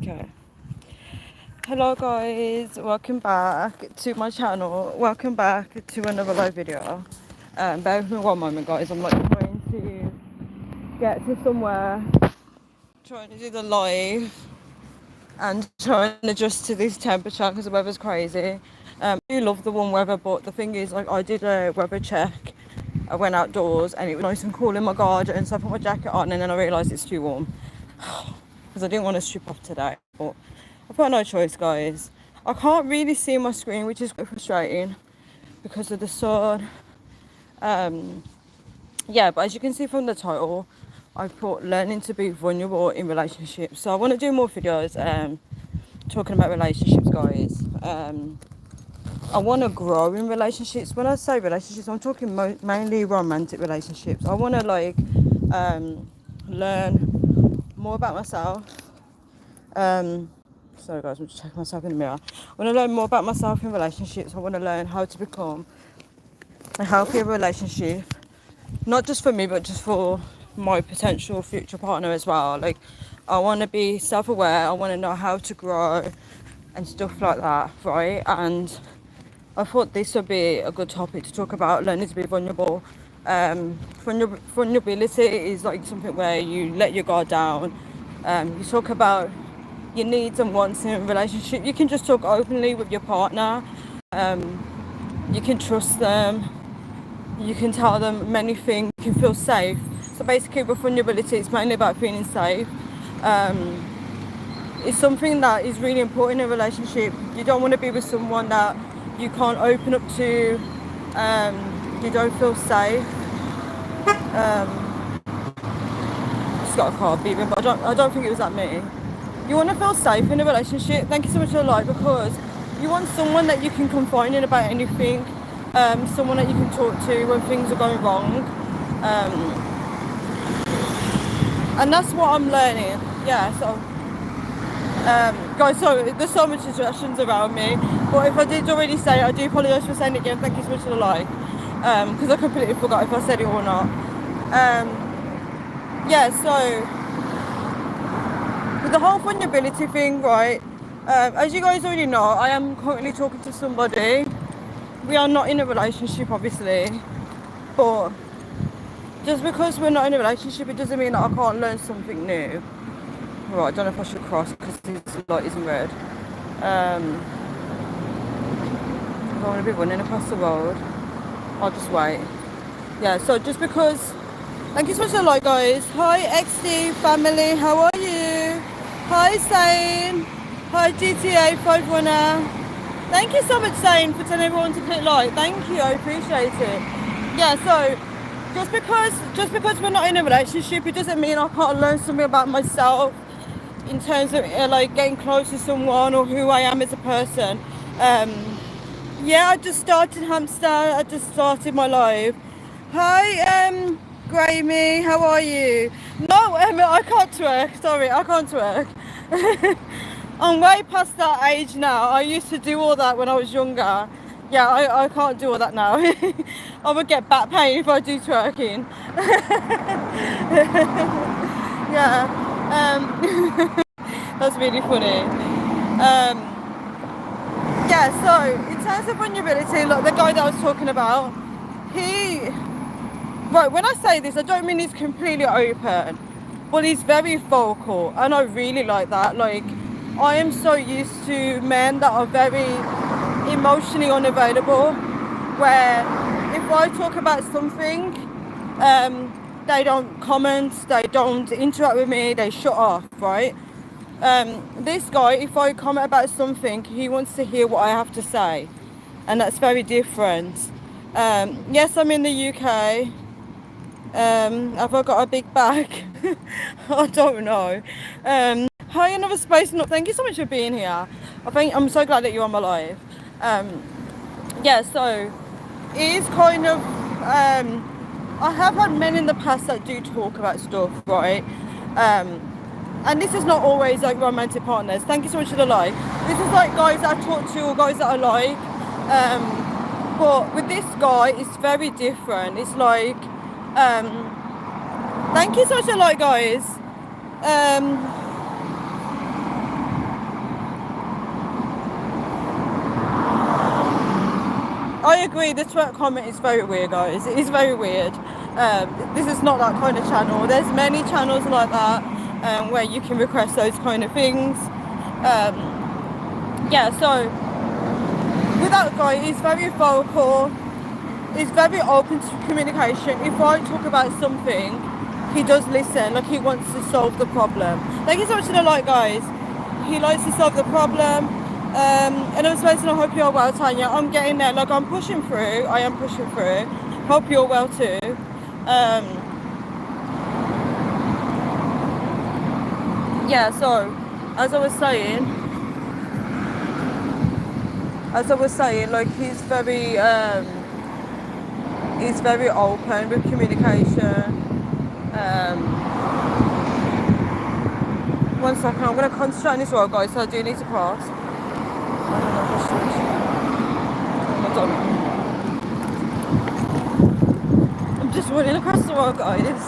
Okay. Hello guys, welcome back to my channel. Welcome back to another live video. Bear with me one moment guys, I'm like trying to get to somewhere, trying to do the live and trying to adjust to this temperature because the weather's crazy. I do love the warm weather, but the thing is, like, I did a weather check. I went outdoors and it was nice and cool in my garden, so I put my jacket on and then I realised it's too warm because I didn't want to strip off today, but I've got no choice guys. I can't really see my screen, which is quite frustrating because of the sun. Yeah, but as you can see from the title, I put learning to be vulnerable in relationships. So I want to do more videos talking about relationships guys. I want to grow in relationships. When I say relationships, I'm talking mainly romantic relationships. I want to learn more about myself. Sorry guys, I'm just checking myself in the mirror. I want to learn more about myself in relationships. I want to learn how to become a healthier relationship, not just for me, but just for my potential future partner as well. Like, I want to be self-aware. I want to know how to grow and stuff like that, right? And I thought this would be a good topic to talk about, learning to be vulnerable. Vulnerability is like something where you let your guard down. You talk about your needs and wants in a relationship. You can just talk openly with your partner. You can trust them. You can tell them many things. You can feel safe. So basically, with vulnerability, it's mainly about feeling safe. It's something that is really important in a relationship. You don't want to be with someone that you can't open up to. You don't feel safe. Just got a car beeping, but I don't think it was at me. You want to feel safe in a relationship. Thank you so much for the like, because you want someone that you can confide in about anything. Someone that you can talk to when things are going wrong. And that's what I'm learning. Yeah, so guys, sorry, there's so much distractions around me, but if I did already say it, I do apologise for saying it again. Thank you so much for the like, because I completely forgot if I said it or not. Yeah, so with the whole vulnerability thing, right, as you guys already know, I am currently talking to somebody. We are not in a relationship, obviously, but just because we're not in a relationship, it doesn't mean that I can't learn something new. Right, I don't know if I should cross because this light isn't red. I don't want to be running across the road. I'll just wait. Yeah, so just because... Thank you so much for the like, guys. Hi, XD family. How are you? Hi, Zane. Hi, GTA 5 Runner. Thank you so much, Zane, for telling everyone to click like. Thank you. I appreciate it. Yeah, so... Just because we're not in a relationship, it doesn't mean I can't learn something about myself in terms of like getting close to someone or who I am as a person. Yeah, I just started Hamster. I just started my live. Hi, Graymie, how are you? No, I can't twerk. Sorry, I can't twerk. I'm way past that age now. I used to do all that when I was younger. Yeah, I can't do all that now. I would get back pain if I do twerking. Yeah, that's really funny. Yeah, so in terms of vulnerability, look, the guy that I was talking about, right, when I say this, I don't mean he's completely open, but he's very vocal, and I really like that. Like, I am so used to men that are very emotionally unavailable, where if I talk about something, they don't comment, they don't interact with me, they shut off, right? This guy, if I comment about something, he wants to hear what I have to say, and that's very different. Yes, I'm in the UK. Have I got a big bag? I don't know. Hi, another space. No, thank you so much for being here. I'm so glad that you're on my live. Yeah, so it is kind of. I have had men in the past that do talk about stuff, right? And this is not always like romantic partners. Thank you so much for the like. This is like guys that I talk to or guys that I like. But with this guy, it's very different. It's like, thank you so much for the like, guys. agree, the twerk comment is very weird, guys. It is very weird. This is not that kind of channel. There's many channels like that where you can request those kind of things. Yeah, so with that guy, he's very vocal. He's very open to communication. If I talk about something, he does listen. Like, he wants to solve the problem. Thank you so much to the like, guys. He likes to solve the problem. And I'm supposed to hope you're well, Tanya. I'm getting there. Like, I'm pushing through. I am pushing through. Hope you're well too. Yeah, so as I was saying, like, he's very open with communication. One second, I'm going to concentrate on this road, guys, so I do need to cross. I'm just running across the road, guys.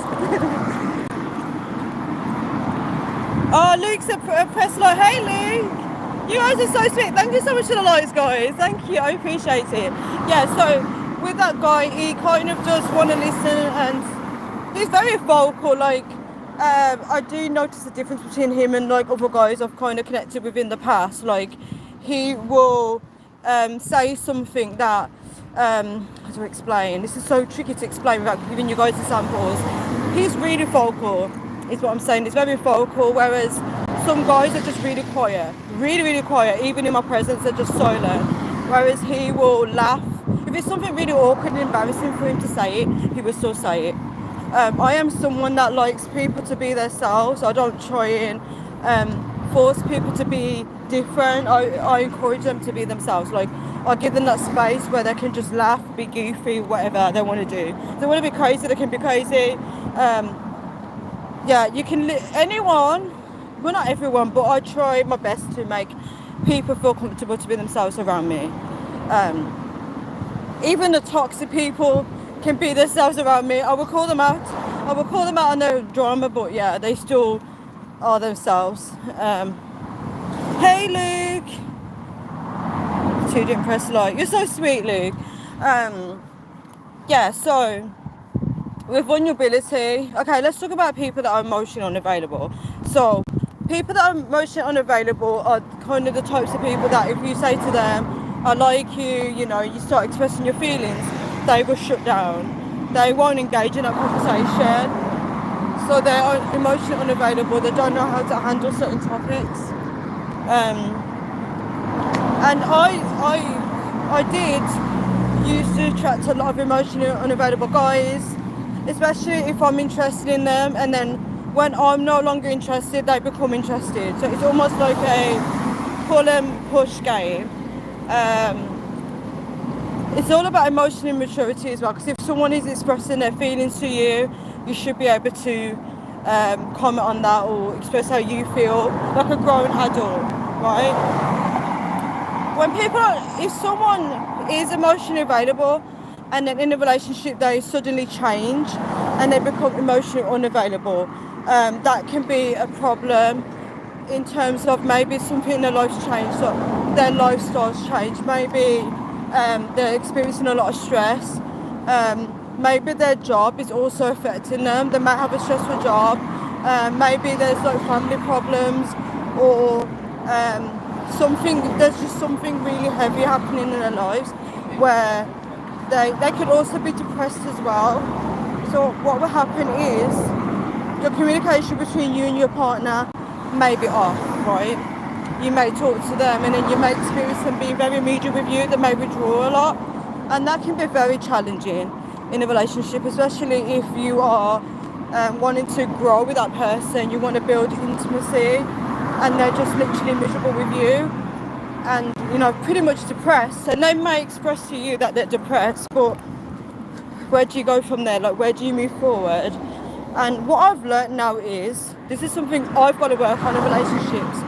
Oh, Luke said press like, hey Luke, you guys are so sweet. Thank you so much for the likes, guys. Thank you, I appreciate it. Yeah, so with that guy, he kind of does want to listen, and he's very vocal. Like, I do notice the difference between him and like other guys I've kind of connected with in the past. Like, he will say something that, how do I explain? This is so tricky to explain without giving you guys examples. He's really vocal, is what I'm saying. He's very vocal, whereas some guys are just really quiet. Really quiet. Even in my presence, they're just silent. Whereas he will laugh. If it's something really awkward and embarrassing for him to say it, he will still say it. I am someone that likes people to be themselves. I don't try and force people to be different. I encourage them to be themselves. Like, I give them that space where they can just laugh, be goofy, whatever they want to do. If they want to be crazy, they can be crazy. Yeah, you can, anyone, well, not everyone, but I try my best to make people feel comfortable to be themselves around me. Even the toxic people can be themselves around me. I will call them out on their drama, but yeah, they still are themselves. Hey Luke, two didn't press like. You're so sweet, Luke. Yeah, so with vulnerability, okay, let's talk about people that are emotionally unavailable. So people that are emotionally unavailable are kind of the types of people that if you say to them, I like you, you know, you start expressing your feelings, they will shut down. They won't engage in that conversation. So they're emotionally unavailable. They don't know how to handle certain topics. And I did used to attract a lot of emotionally unavailable guys, especially if I'm interested in them, and then when I'm no longer interested, they become interested. So it's almost like a pull and push game. It's all about emotional maturity as well, because if someone is expressing their feelings to you, you should be able to comment on that or express how you feel like a grown adult, right? If someone is emotionally available and then in a relationship they suddenly change and they become emotionally unavailable, that can be a problem in terms of maybe something in their life's changed, so their lifestyle's changed, maybe they're experiencing a lot of stress, maybe their job is also affecting them, they might have a stressful job, maybe there's like family problems, or there's just something really heavy happening in their lives where they could also be depressed as well. So what will happen is the communication between you and your partner may be off, right? You may talk to them and then you may experience them being very media with you, they may withdraw a lot, and that can be very challenging in a relationship, especially if you are wanting to grow with that person, you want to build intimacy, and they're just literally miserable with you and, you know, pretty much depressed. And they may express to you that they're depressed, but where do you go from there? Like, where do you move forward? And what I've learned now is, this is something I've got to work on in relationships.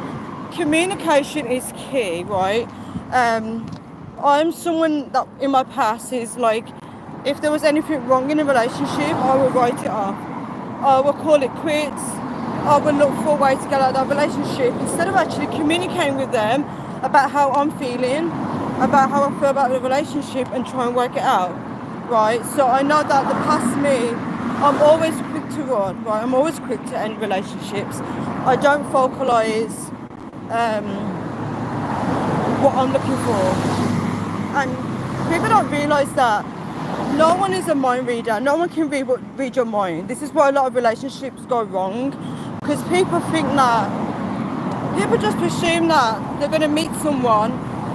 Communication is key, right? I'm someone that in my past is like, if there was anything wrong in a relationship, I would write it off. I would call it quits. I would look for a way to get out of that relationship instead of actually communicating with them about how I'm feeling. about how I feel about the relationship and try and work it out, right? So I know that the past me, I'm always quick to run, right? I'm always quick to end relationships. I don't vocalize what I'm looking for. And people don't realise that no one is a mind reader. No one can read your mind. This is why a lot of relationships go wrong, because people think that, people just assume that they're going to meet someone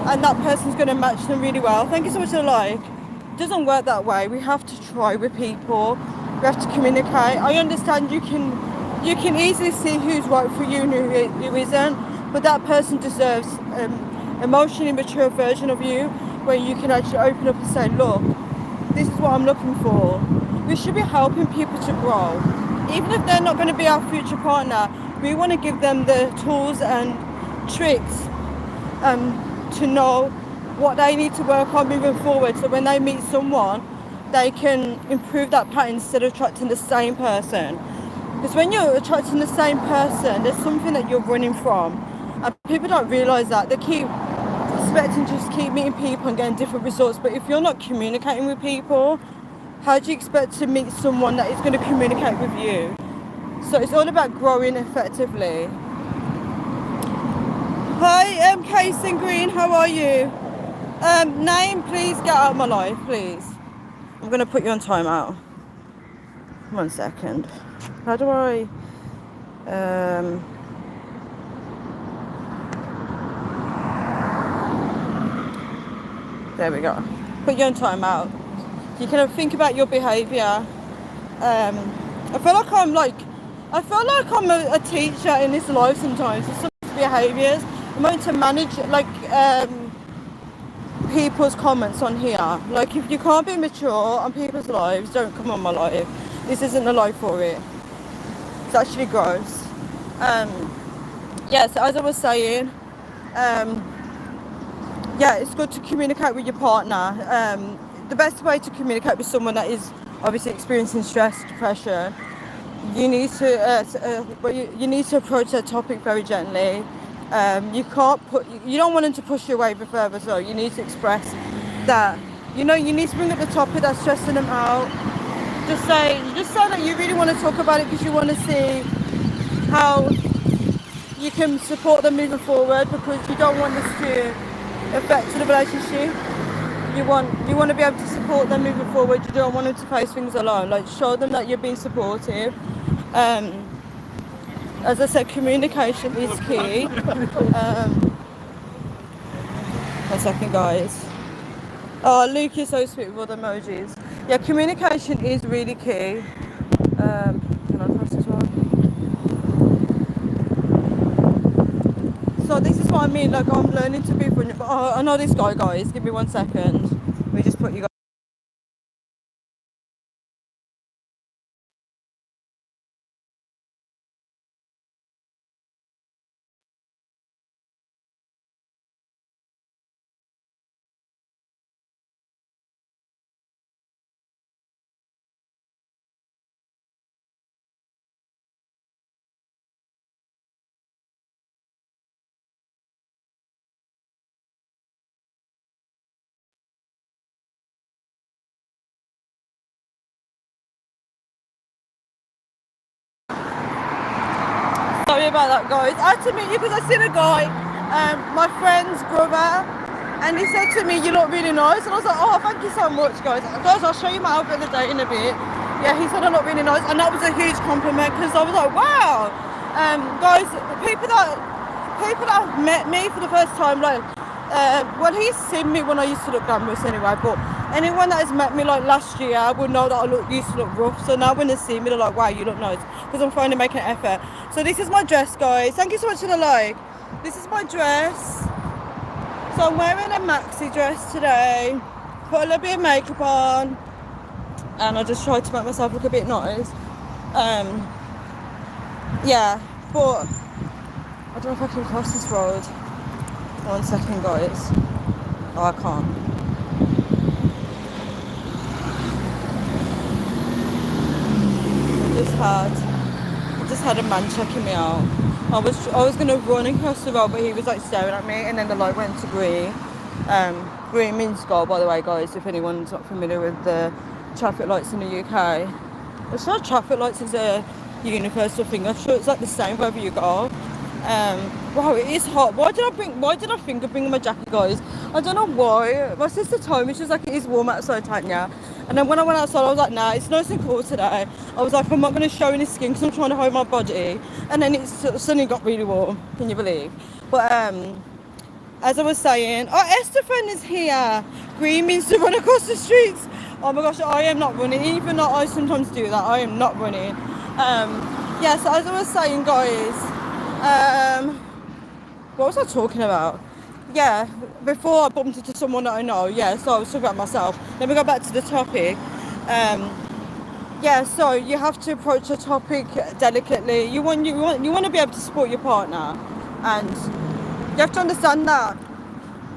and that person's going to match them really well. Thank you so much for the like. It doesn't work that way. We have to try with people. We have to communicate. I understand you can easily see who's right for you and who isn't, but that person deserves emotionally mature version of you where you can actually open up and say, look, this is what I'm looking for. We should be helping people to grow. Even if they're not going to be our future partner, we want to give them the tools and tricks to know what they need to work on moving forward, so when they meet someone, they can improve that pattern instead of attracting the same person. Because when you're attracting the same person, there's something that you're running from. And people don't realise that. They keep expecting to just keep meeting people and getting different results. But if you're not communicating with people, how do you expect to meet someone that is going to communicate with you? So it's all about growing effectively. Hi, Kason Green, how are you? Name, please get out of my life, please. I'm going to put you on timeout. 1 second. How do I... There we go. Put you on timeout. You can think about your behaviour. I feel like I'm a teacher in this life sometimes. There's some behaviours. I'm going to manage people's comments on here. Like, if you can't be mature on people's lives, don't come on my life. This isn't the life for it. It's actually gross. So as I was saying, it's good to communicate with your partner. The best way to communicate with someone that is obviously experiencing stress, depression, you need to approach that topic very gently. You don't want them to push you away further, so you need to express that, you need to bring up the topic that's stressing them out. Just say that you really want to talk about it because you want to see how you can support them moving forward, because you don't want this to affect the relationship. You want to be able to support them moving forward. You don't want them to face things alone. Like, show them that you're being supportive. As I said, communication is key. 1 second, guys. Oh, Luke, you're so sweet with all the emojis. Yeah, communication is really key. Can I cross this one? So this is what I mean. Like, I'm learning to be vulnerable. Oh, I know this guy, guys. Give me 1 second. Let me just put you guys. Sorry about that, guys. I had to meet you because I seen a guy, my friend's brother, and he said to me, you look really nice. And I was like, oh, thank you so much, guys. Guys, I'll show you my outfit of the day in a bit. Yeah, he said I look really nice, and that was a huge compliment, because I was like, wow. Guys, people that have met me for the first time, like, well, he's seen me when I used to look glamorous anyway, but anyone that has met me like last year would know that I used to look rough. So now when they see me, they're like, wow, you look nice, because I'm finally making an effort. So this is my dress, guys. Thank you so much for the like. This is my dress. So I'm wearing a maxi dress today. Put a little bit of makeup on, and I just tried to make myself look a bit nice. But I don't know if I can cross this road. 1 second, guys. Oh, I can't. I just had a man checking me out. I was gonna run across the road, but he was like staring at me, and then the light went to green. Green means go, by the way, guys, if anyone's not familiar with the traffic lights in the UK. I'm sure traffic lights is a universal thing. I'm sure it's like the same wherever you go. Wow, it is hot. Why did I think of bringing my jacket, guys? I don't know why. My sister told me, she was like, it is warm outside, Tanya. And then when I went outside, I was like, nah, it's nice and cool today. I was like, I'm not going to show any skin because I'm trying to hide my body. And then it suddenly got really warm. Can you believe? But as I was saying, oh, Estefan is here. Green means to run across the streets. Oh my gosh, I am not running. Even though I sometimes do that, I am not running. Yeah, so as I was saying, guys, what was I talking about? Yeah, before I bumped into someone that I know. Yeah, so I was talking about myself. Let me go back to the topic. Yeah, so you have to approach the topic delicately. You want to be able to support your partner, and you have to understand that.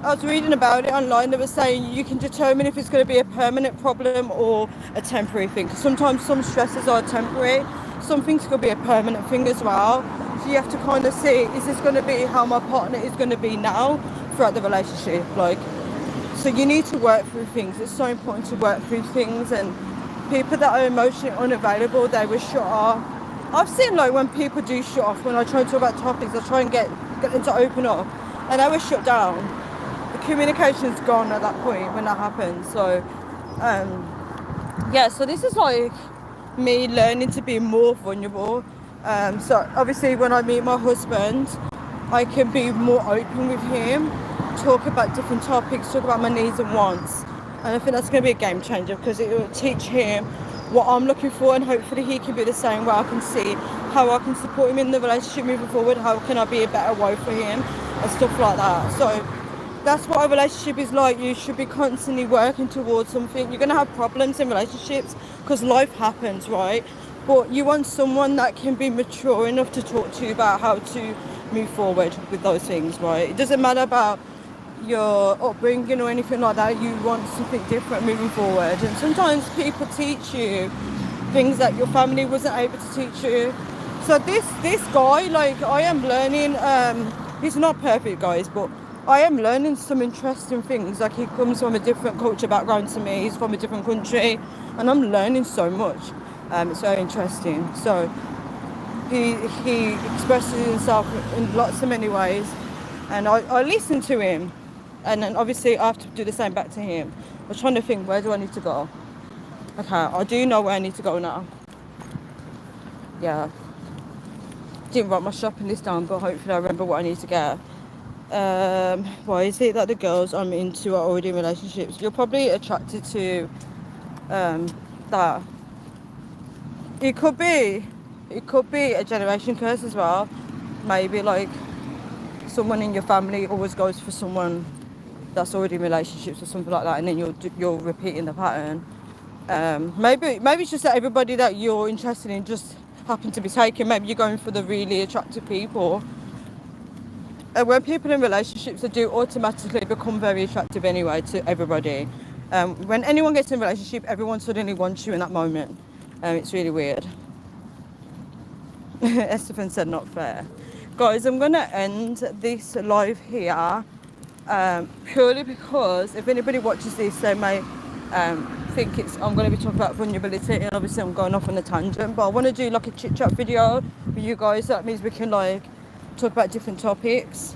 I was reading about it online. They were saying you can determine if it's going to be a permanent problem or a temporary thing. Because sometimes some stresses are temporary. Some things could be a permanent thing as well. So you have to kind of see, is this going to be how my partner is going to be now throughout the relationship? Like, so you need to work through things. It's so important to work through things. And people that are emotionally unavailable, they will shut off. I've seen like when people do shut off, when I try to talk about topics, I try and get them to open up, and they will shut down. Communication's gone at that point when that happens. So yeah, so this is like me learning to be more vulnerable. So obviously when I meet my husband, I can be more open with him, talk about different topics, talk about my needs and wants, and I think that's going to be a game changer because it will teach him what I'm looking for, and hopefully he can be the same, where I can see how I can support him in the relationship moving forward, how can I be a better wife for him and stuff like that. So that's what a relationship is like. You should be constantly working towards something. You're going to have problems in relationships because life happens, right? But you want someone that can be mature enough to talk to you about how to move forward with those things, right? It doesn't matter about your upbringing or anything like that. You want something different moving forward. And sometimes people teach you things that your family wasn't able to teach you. So this guy, like, I am learning, he's not perfect, guys, but I am learning some interesting things. Like, he comes from a different culture background to me. He's from a different country, and I'm learning so much. It's very interesting. So he expresses himself in lots of many ways, and I listen to him, and then obviously I have to do the same back to him. I'm trying to think, where do I need to go? Okay, I do know where I need to go now. Yeah, didn't write my shopping list down, but hopefully I remember what I need to get. Why is it that the girls I'm into are already in relationships? You're probably attracted to that. It could be a generation curse as well. Maybe like someone in your family always goes for someone that's already in relationships or something like that, and then you're repeating the pattern. Maybe it's just that everybody that you're interested in just happen to be taken. Maybe you're going for the really attractive people. And when people in relationships, they do automatically become very attractive anyway to everybody. When anyone gets in a relationship, everyone suddenly wants you in that moment. It's really weird. Estefan said not fair. Guys, I'm going to end this live here purely because if anybody watches this, they may think I'm going to be talking about vulnerability, and obviously I'm going off on a tangent, but I want to do like a chit chat video with you guys. That means we can like talk about different topics.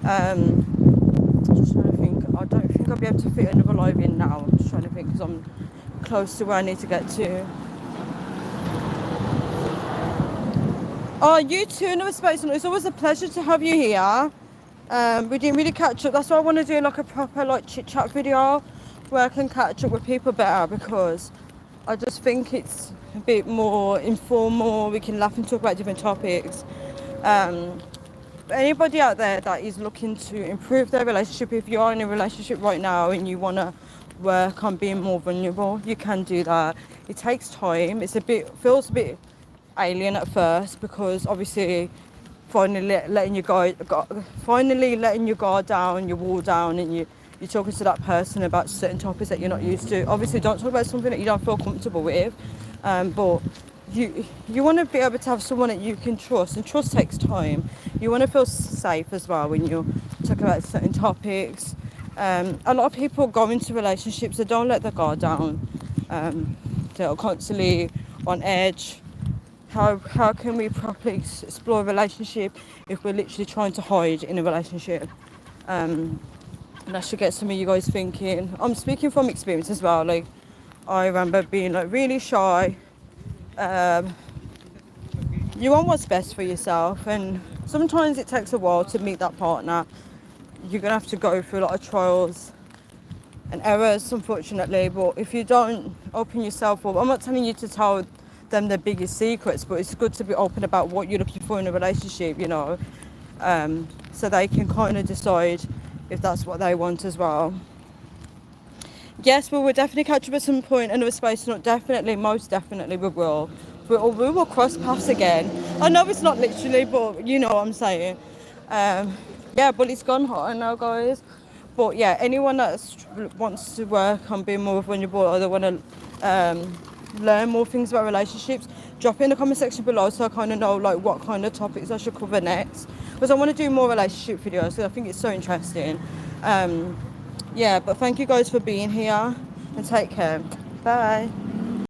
Just trying to think. I don't think I'll be able to fit another live in now. I'm just trying to think because I'm close to where I need to get to. Oh, you too, Nova Space. It's always a pleasure to have you here. We didn't really catch up. That's why I want to do like a proper like chit chat video where I can catch up with people better, because I just think it's a bit more informal. We can laugh and talk about different topics. Anybody out there that is looking to improve their relationship, if you are in a relationship right now and you want to work on being more vulnerable, you can do that. It takes time. Feels a bit alien at first, because obviously finally letting your guard down, your wall down, and you're talking to that person about certain topics that you're not used to. Obviously don't talk about something that you don't feel comfortable with, but you want to be able to have someone that you can trust, and trust takes time. You want to feel safe as well when you're talking about certain topics. A lot of people go into relationships that don't let their guard down. They're constantly on edge. How can we properly explore a relationship if we're literally trying to hide in a relationship? And that should get some of you guys thinking. I'm speaking from experience as well. Like, I remember being like really shy. Um, you want what's best for yourself, and sometimes it takes a while to meet that partner. You're gonna have to go through a lot of trials and errors, unfortunately. But if you don't open yourself up, I'm not telling you to tell them their biggest secrets, but it's good to be open about what you're looking for in a relationship, you know, so they can kind of decide if that's what they want as well. Yes, we will definitely catch up at some point, another space, not definitely, most definitely we will. We will cross paths again. I know it's not literally, but you know what I'm saying. Yeah, but it's gone hot now, guys. But yeah, anyone that wants to work on being more vulnerable, or they want to learn more things about relationships, drop it in the comment section below so I kind of know like what kind of topics I should cover next. Because I want to do more relationship videos, so I think it's so interesting. Yeah, but thank you guys for being here and take care. Bye.